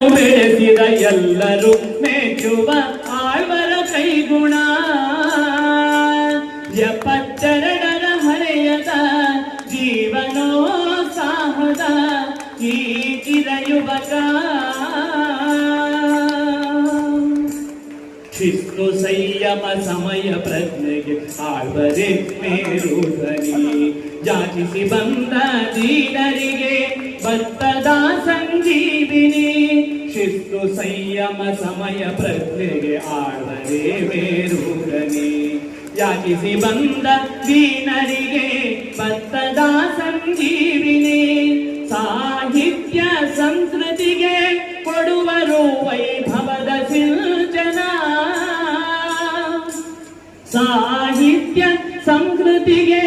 ಬೆಳೆಸಿದ ಎಲ್ಲರೂ ಮೆಚ್ಚುವ ಆಳ್ವರ ಕೈಗುಣ 72ರ ಹರೆಯದ ಜೀವನೋತ್ಸಾಹದ ಈ ಚಿರಯುವಕ ಶಿಸ್ತು ಸಂಯಮ ಸಮಯ ಪ್ರಜ್ಞೆಗೆ ಆಳ್ವರೇ ಮೇರುಧನಿ ಯಾಚಿಸಿ ಬಂದ ದೀನರಿಗೆ ಭಕ್ತದ ಸಂಜೀವಿನಿ ಶಿಸ್ತು ಸಂಯಮ ಸಮಯ ಪ್ರಜ್ಞೆಗೆ ಆಳ್ವರೇ ಮೇರುಧನಿ ಯಾಚಿಸಿ ಬಂದ ದೀನರಿಗೆ ಭಕ್ತದ ಸಂಜೀವಿನಿ ಸಾಹಿತ್ಯ ಸಂಸ್ಕೃತಿಗೆ ಕೊಡುವರು ವೈಭವದ ಸಿಂಚನ ಸಾಹಿತ್ಯ ಸಂಸ್ಕೃತಿಗೆ